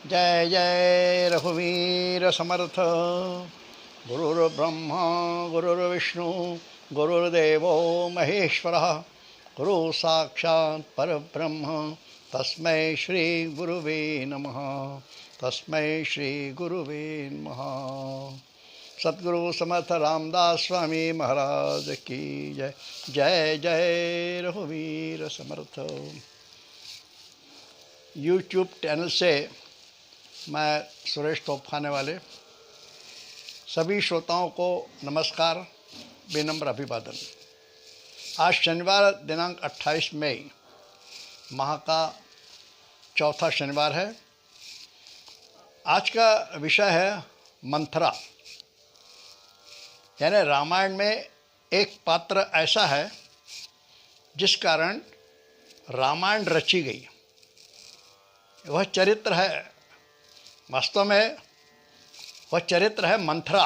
जय जय रघुवीर समर्थ। गुरुर्ब्रह्मा गुरुर्विष्णु गुरुर्देवो महेश्वरः गुरु साक्षात् परब्रह्म तस्मै श्री गुरुवे नमः। तस्मै श्री गुरुवे नमः। सद्गुरु समर्थ रामदास स्वामी महाराज की जय। जय जय रघुवीर समर्थ। यूट्यूब चैनल से मैं सुरेश तोपखाने वाले सभी श्रोताओं को नमस्कार, विनम्र अभिवादन। आज शनिवार दिनांक 28 मई माह का चौथा शनिवार है। आज का विषय है मंथरा, यानी रामायण में एक पात्र ऐसा है जिस कारण रामायण रची गई। वह चरित्र है, वास्तव में वह चरित्र है मंथरा।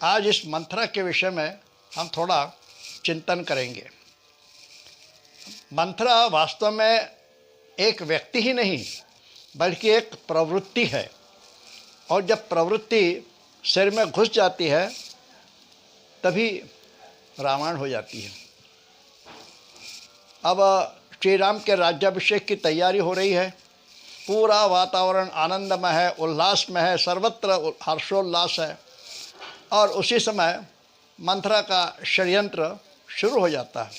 आज इस मंथरा के विषय में हम थोड़ा चिंतन करेंगे। मंथरा वास्तव में एक व्यक्ति ही नहीं बल्कि एक प्रवृत्ति है, और जब प्रवृत्ति शरीर में घुस जाती है तभी रामायण हो जाती है। अब श्री राम के राज्याभिषेक की तैयारी हो रही है। पूरा वातावरण आनंदमय है, उल्लासमय है, सर्वत्र हर्षोल्लास है। और उसी समय मंथरा का षड्यंत्र शुरू हो जाता है।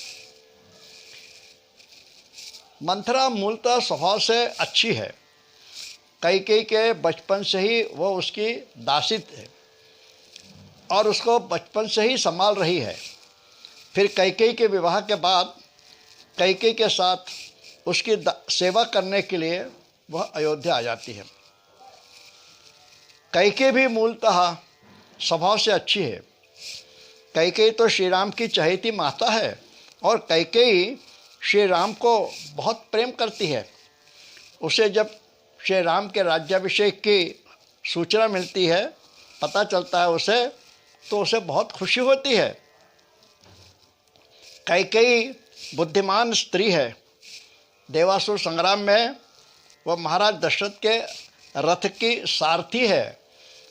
मंथरा मूलतः स्वभाव से अच्छी है। कैकेयी के बचपन से ही वो उसकी दासी है और उसको बचपन से ही संभाल रही है। फिर कैकेयी के विवाह के बाद कैकेयी के साथ उसकी सेवा करने के लिए वह अयोध्या आ जाती है। कैकेयी भी मूलतः स्वभाव से अच्छी है। कैकेयी तो श्री राम की चहेती माता है और कैकेयी श्री राम को बहुत प्रेम करती है। उसे जब श्री राम के राज्याभिषेक की सूचना मिलती है, पता चलता है उसे, तो उसे बहुत खुशी होती है। कैकेयी बुद्धिमान स्त्री है। देवासुर संग्राम में वह महाराज दशरथ के रथ की सारथी है।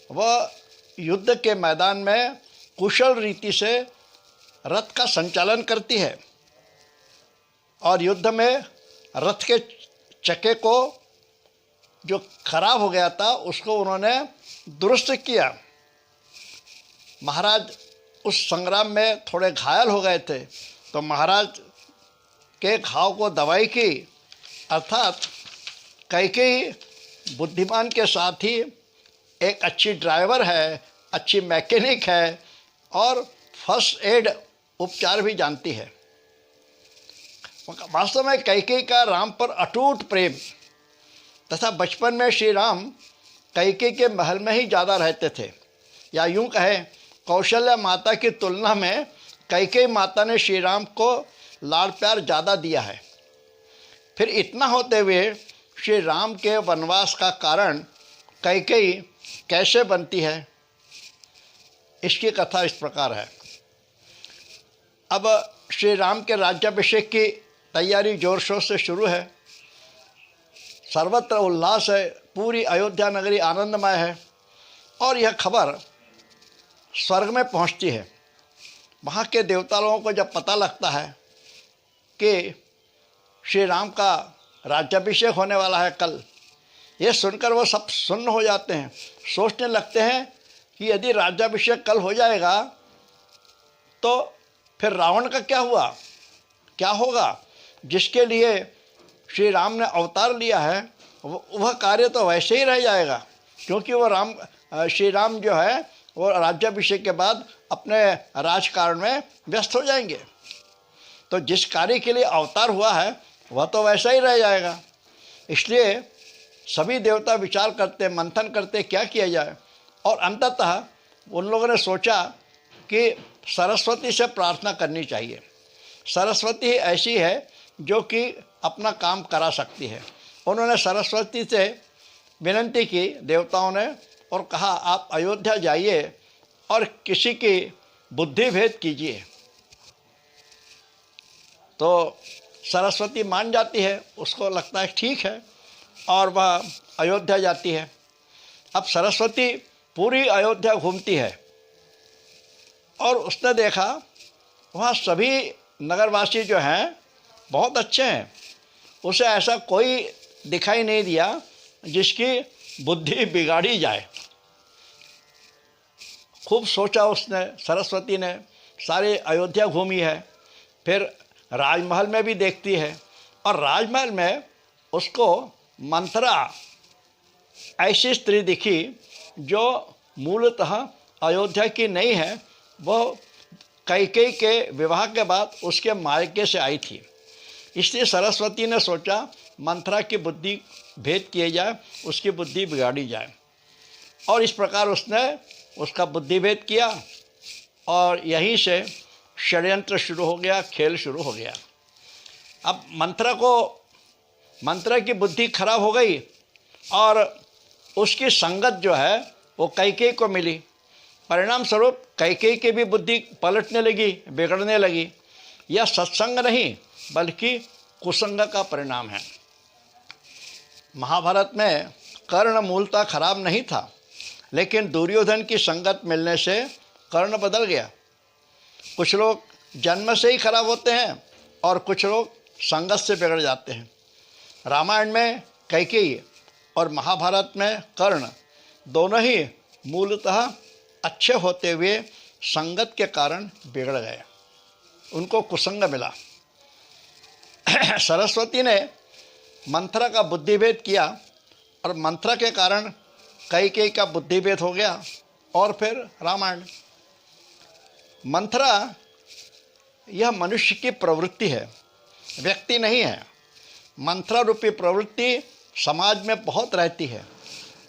वह युद्ध के मैदान में कुशल रीति से रथ का संचालन करती है और युद्ध में रथ के चक्के को जो खराब हो गया था उसको उन्होंने दुरुस्त किया। महाराज उस संग्राम में थोड़े घायल हो गए थे, तो महाराज के घाव को दवाई की। अर्थात कैकेयी बुद्धिमान के साथ ही एक अच्छी ड्राइवर है, अच्छी मैकेनिक है और फर्स्ट एड उपचार भी जानती है। वास्तव में कैकेयी का राम पर अटूट प्रेम तथा बचपन में श्री राम कैकेयी के महल में ही ज़्यादा रहते थे, या यूँ कहें कौशल्या माता की तुलना में कैकेयी माता ने श्री राम को लाड़ प्यार ज़्यादा दिया है। फिर इतना होते हुए श्री राम के वनवास का कारण कैकेयी कैसे बनती है, इसकी कथा इस प्रकार है। अब श्री राम के राज्याभिषेक की तैयारी जोर शोर से शुरू है। सर्वत्र उल्लास है, पूरी अयोध्या नगरी आनंदमय है। और यह खबर स्वर्ग में पहुंचती है। वहाँ के देवता लोगों को जब पता लगता है कि श्री राम का राज्याभिषेक होने वाला है कल, ये सुनकर वो सब सुन्न हो जाते हैं। सोचने लगते हैं कि यदि राज्याभिषेक कल हो जाएगा तो फिर रावण का क्या हुआ, क्या होगा। जिसके लिए श्री राम ने अवतार लिया है वह कार्य तो वैसे ही रह जाएगा, क्योंकि वो श्री राम जो है वो राज्याभिषेक के बाद अपने राजकारण में व्यस्त हो जाएंगे। तो जिस कार्य के लिए अवतार हुआ है वह तो वैसा ही रह जाएगा। इसलिए सभी देवता विचार करते, मंथन करते क्या किया जाए, और अंततः उन लोगों ने सोचा कि सरस्वती से प्रार्थना करनी चाहिए। सरस्वती ही ऐसी है जो कि अपना काम करा सकती है। उन्होंने सरस्वती से विनती की देवताओं ने, और कहा आप अयोध्या जाइए और किसी की बुद्धि भेद कीजिए। तो सरस्वती मान जाती है, उसको लगता है ठीक है। और वह अयोध्या जाती है। अब सरस्वती पूरी अयोध्या घूमती है और उसने देखा वहाँ सभी नगरवासी जो हैं बहुत अच्छे हैं, उसे ऐसा कोई दिखाई नहीं दिया जिसकी बुद्धि बिगाड़ी जाए। खूब सोचा उसने, सरस्वती ने, सारी अयोध्या घूमी है, फिर राजमहल में भी देखती है और राजमहल में उसको मंथरा ऐसी स्त्री दिखी जो मूलतः अयोध्या की नहीं है, वो कैकेयी के विवाह के बाद उसके मायके से आई थी। इसलिए सरस्वती ने सोचा मंथरा की बुद्धि भेद किए जाए, उसकी बुद्धि बिगाड़ी जाए, और इस प्रकार उसने उसका बुद्धि भेद किया और यहीं से षड्यंत्र शुरू हो गया, खेल शुरू हो गया। अब मंथरा की बुद्धि खराब हो गई और उसकी संगत जो है वो कैकेयी को मिली। परिणाम स्वरूप कैकेयी की भी बुद्धि पलटने लगी, बिगड़ने लगी। यह सत्संग नहीं बल्कि कुसंग का परिणाम है। महाभारत में कर्ण मूलतः खराब नहीं था, लेकिन दुर्योधन की संगत मिलने से कर्ण बदल गया। कुछ लोग जन्म से ही खराब होते हैं और कुछ लोग संगत से बिगड़ जाते हैं। रामायण में कैकेयी और महाभारत में कर्ण दोनों ही मूलतः अच्छे होते हुए संगत के कारण बिगड़ गए, उनको कुसंग मिला। सरस्वती ने मंथरा का बुद्धिभेद किया और मंथरा के कारण कैकेयी का बुद्धिभेद हो गया। और फिर रामायण। मंथरा यह मनुष्य की प्रवृत्ति है, व्यक्ति नहीं है। मंथरा रूपी प्रवृत्ति समाज में बहुत रहती है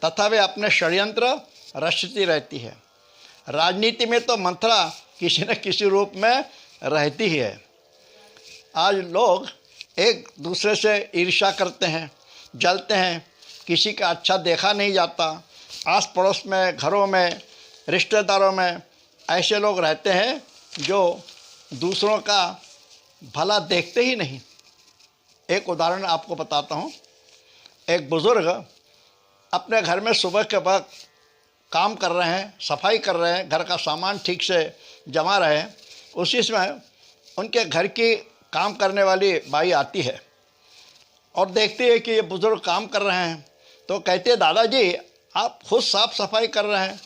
तथा वे अपने षड्यंत्र रचती रहती है। राजनीति में तो मंथरा किसी न किसी रूप में रहती ही है। आज लोग एक दूसरे से ईर्ष्या करते हैं, जलते हैं, किसी का अच्छा देखा नहीं जाता। आस पड़ोस में, घरों में, रिश्तेदारों में ऐसे लोग रहते हैं जो दूसरों का भला देखते ही नहीं। एक उदाहरण आपको बताता हूँ। एक बुज़ुर्ग अपने घर में सुबह के वक्त काम कर रहे हैं, सफाई कर रहे हैं, घर का सामान ठीक से जमा रहे हैं। उसी समय उनके घर की काम करने वाली बाई आती है और देखती है कि ये बुज़ुर्ग काम कर रहे हैं, तो कहते हैं, दादाजी आप खुद साफ़ सफाई कर रहे हैं,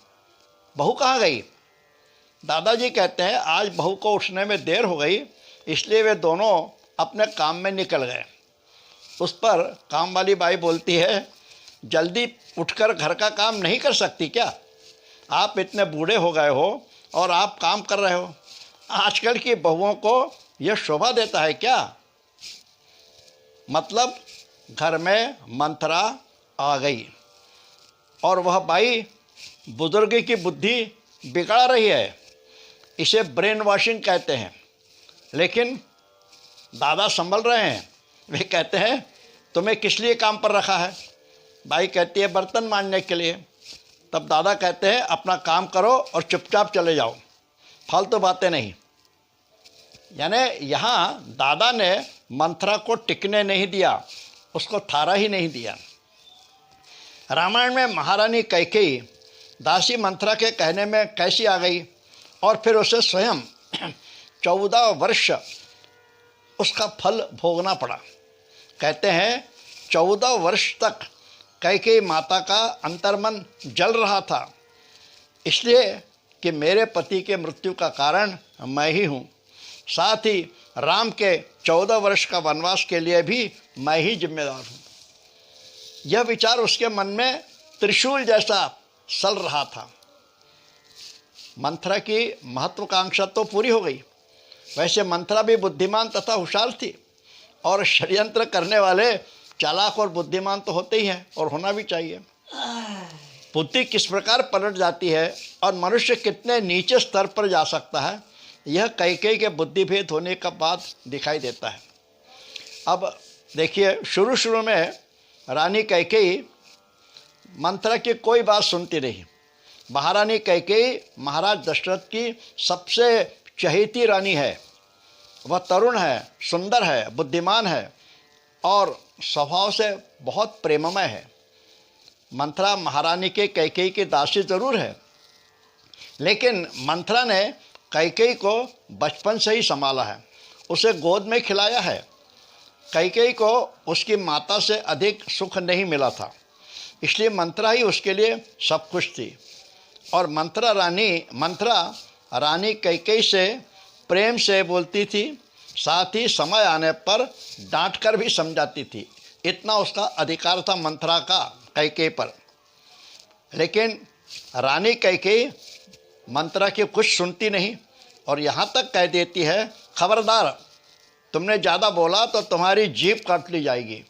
बहू कहाँ गई? दादाजी कहते हैं, आज बहू को उठने में देर हो गई, इसलिए वे दोनों अपने काम में निकल गए। उस पर काम वाली बाई बोलती है, जल्दी उठकर घर का काम नहीं कर सकती क्या? आप इतने बूढ़े हो गए हो और आप काम कर रहे हो। आजकल की बहुओं को यह शोभा देता है क्या? मतलब घर में मंथरा आ गई और वह बाई बुजुर्ग की बुद्धि बिगड़ा रही है। इसे ब्रेन वॉशिंग कहते हैं। लेकिन दादा संभल रहे हैं। वे कहते हैं, तुम्हें किस लिए काम पर रखा है? बाई कहती है, बर्तन मांजने के लिए। तब दादा कहते हैं, अपना काम करो और चुपचाप चले जाओ, फालतू बातें नहीं। यानी यहाँ दादा ने मंथरा को टिकने नहीं दिया, उसको थारा ही नहीं दिया। रामायण में महारानी कैकेयी दासी मंथरा के कहने में कैसी आ गई और फिर उसे स्वयं 14 वर्ष उसका फल भोगना पड़ा। कहते हैं 14 वर्ष तक कैकेयी माता का अंतर्मन जल रहा था, इसलिए कि मेरे पति के मृत्यु का कारण मैं ही हूँ। साथ ही राम के 14 वर्ष का वनवास के लिए भी मैं ही जिम्मेदार हूँ। यह विचार उसके मन में त्रिशूल जैसा सल रहा था। मंथरा की महत्वाकांक्षा तो पूरी हो गई। वैसे मंथरा भी बुद्धिमान तथा होशियार थी और षड्यंत्र करने वाले चालाक और बुद्धिमान तो होते ही हैं और होना भी चाहिए। बुद्धि किस प्रकार पलट जाती है और मनुष्य कितने नीचे स्तर पर जा सकता है, यह कैकेयी के बुद्धिभेद होने का बाद दिखाई देता है। अब देखिए, शुरू में रानी कैकेयी मंथरा की कोई बात सुनती रही। महारानी कैकेयी महाराज दशरथ की सबसे चहेती रानी है। वह तरुण है, सुंदर है, बुद्धिमान है और स्वभाव से बहुत प्रेममय है। मंथरा महारानी के कैकेयी की दासी जरूर है, लेकिन मंथरा ने कैकेयी को बचपन से ही संभाला है, उसे गोद में खिलाया है। कैकेयी को उसकी माता से अधिक सुख नहीं मिला था, इसलिए मंथरा ही उसके लिए सब कुछ थी। और मंथरा रानी कैकेयी से प्रेम से बोलती थी, साथ ही समय आने पर डांट कर भी समझाती थी। इतना उसका अधिकार था मंथरा का कैकेयी पर। लेकिन रानी कैकेयी मंथरा की कुछ सुनती नहीं और यहाँ तक कह देती है, खबरदार, तुमने ज़्यादा बोला तो तुम्हारी जीभ काट ली जाएगी।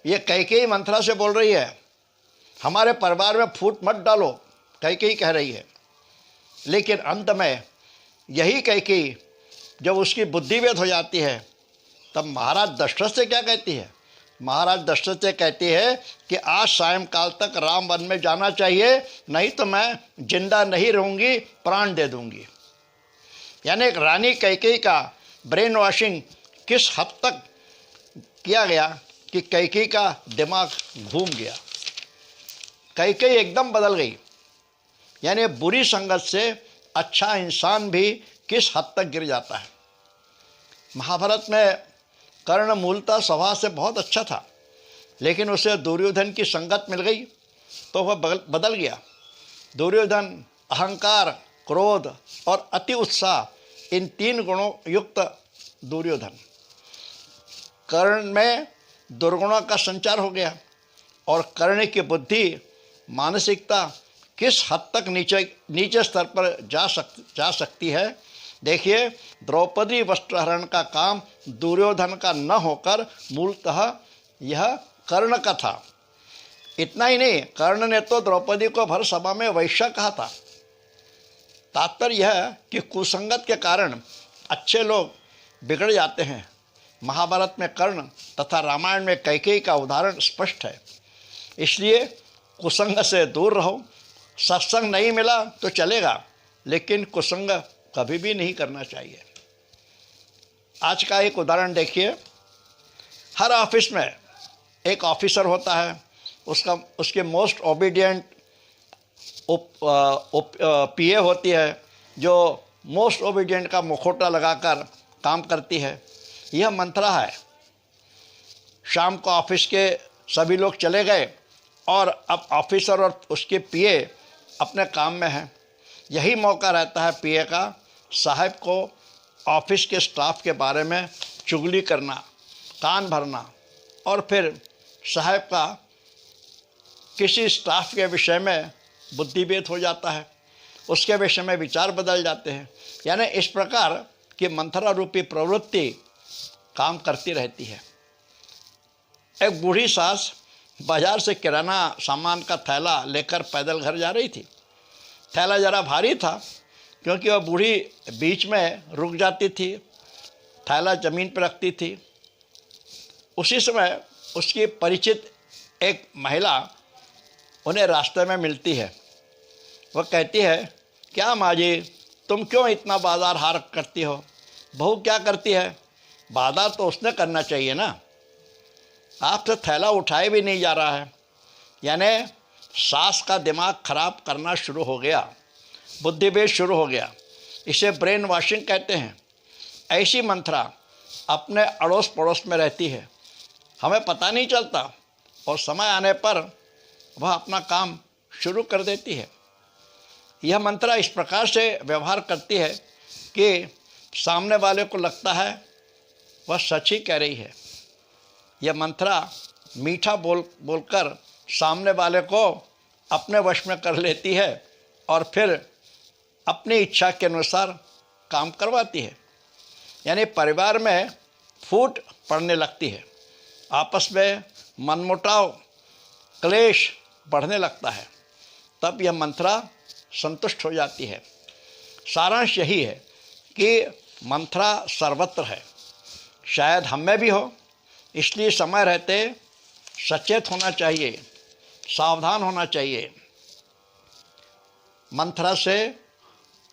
ये कैकेयी मंथरा से बोल रही है, हमारे परिवार में फूट मत डालो, कैकेयी कह रही है। लेकिन अंत में यही कैकेयी जब उसकी बुद्धिभेद हो जाती है, तब महाराज दशरथ से क्या कहती है? महाराज दशरथ से कहती है कि आज सायंकाल तक राम वन में जाना चाहिए, नहीं तो मैं जिंदा नहीं रहूँगी, प्राण दे दूँगी। यानी रानी कैकेयी का ब्रेन वॉशिंग किस हद तक किया गया कि कैकेयी का दिमाग घूम गया। कैकेयी एकदम बदल गई। यानी बुरी संगत से अच्छा इंसान भी किस हद तक गिर जाता है। महाभारत में कर्ण मूलतः स्वभाव से बहुत अच्छा था, लेकिन उसे दुर्योधन की संगत मिल गई तो वह बदल गया। दुर्योधन अहंकार, क्रोध और अति उत्साह, इन 3 गुणों युक्त दुर्योधन। कर्ण में दुर्गुणों का संचार हो गया और कर्ण की बुद्धि, मानसिकता किस हद तक नीचे स्तर पर जा सकती है। देखिए, द्रौपदी वस्त्रहरण का काम दुर्योधन का न होकर मूलतः यह कर्ण का था। इतना ही नहीं, कर्ण ने तो द्रौपदी को भर सभा में वैश्या कहा था। तात्पर्य यह कि कुसंगत के कारण अच्छे लोग बिगड़ जाते हैं। महाभारत में कर्ण तथा रामायण में कैकेयी का उदाहरण स्पष्ट है। इसलिए कुसंग से दूर रहो। सत्संग नहीं मिला तो चलेगा, लेकिन कुसंग कभी भी नहीं करना चाहिए। आज का एक उदाहरण देखिए। हर ऑफिस में एक ऑफिसर होता है, उसके मोस्ट ओबीडियंट पीए होती है, जो मोस्ट ओबीडियंट का मुखौटा लगाकर काम करती है। यह मंथरा है। शाम को ऑफिस के सभी लोग चले गए और अब ऑफिसर और उसके पीए अपने काम में हैं। यही मौका रहता है पीए का साहब को ऑफिस के स्टाफ के बारे में चुगली करना, कान भरना, और फिर साहब का किसी स्टाफ के विषय में बुद्धिभेद हो जाता है, उसके विषय में विचार बदल जाते हैं। यानी इस प्रकार की मंथरा रूपी प्रवृत्ति काम करती रहती है। एक बूढ़ी सास बाजार से किराना सामान का थैला लेकर पैदल घर जा रही थी। थैला जरा भारी था, क्योंकि वह बूढ़ी बीच में रुक जाती थी, थैला ज़मीन पर रखती थी। उसी समय उसकी परिचित एक महिला उन्हें रास्ते में मिलती है। वह कहती है, क्या माँ जी, तुम क्यों इतना बाजार हार करती हो? बहू क्या करती है? बाजार तो उसने करना चाहिए ना, आपसे थैला उठाए भी नहीं जा रहा है। यानी सास का दिमाग खराब करना शुरू हो गया, बुद्धिभेद शुरू हो गया। इसे ब्रेन वॉशिंग कहते हैं। ऐसी मंथरा अपने अड़ोस पड़ोस में रहती है, हमें पता नहीं चलता, और समय आने पर वह अपना काम शुरू कर देती है। यह मंथरा इस प्रकार से व्यवहार करती है कि सामने वाले को लगता है वह सच ही कह रही है। यह मंथरा मीठा बोलकर सामने वाले को अपने वश में कर लेती है और फिर अपनी इच्छा के अनुसार काम करवाती है। यानी परिवार में फूट पड़ने लगती है, आपस में मनमुटाव, क्लेश बढ़ने लगता है। तब यह मंथरा संतुष्ट हो जाती है। सारांश यही है कि मंथरा सर्वत्र है, शायद हम में भी हो। इसलिए समय रहते सचेत होना चाहिए, सावधान होना चाहिए, मंथरा से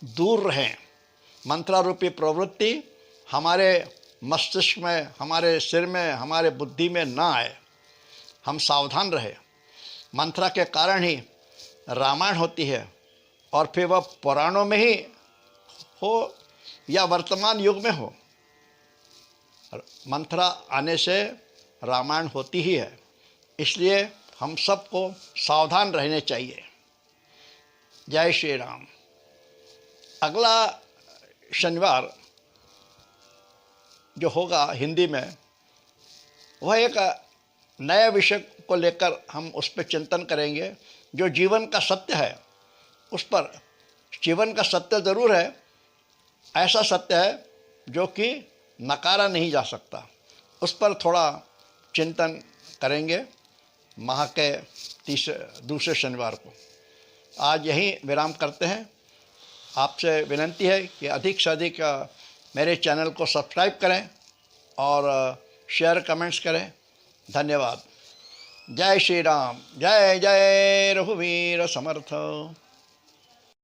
दूर रहें। मंथरा रूपी प्रवृत्ति हमारे मस्तिष्क में, हमारे सिर में, हमारे बुद्धि में ना आए। हम सावधान रहे। मंथरा के कारण ही रामायण होती है, और फिर वह पुराणों में ही हो या वर्तमान युग में हो, मंथरा आने से रामायण होती ही है। इसलिए हम सबको सावधान रहने चाहिए। जय श्री राम। अगला शनिवार जो होगा हिंदी में, वह एक नए विषय को लेकर हम उस पर चिंतन करेंगे। जो जीवन का सत्य है, उस पर, जीवन का सत्य ज़रूर है, ऐसा सत्य है जो कि नकारा नहीं जा सकता, उस पर थोड़ा चिंतन करेंगे माह के दूसरे शनिवार को। आज यहीं विराम करते हैं। आपसे विनती है कि अधिक से अधिक मेरे चैनल को सब्सक्राइब करें और शेयर कमेंट्स करें। धन्यवाद। जय श्री राम। जय जय रघुवीर समर्थ।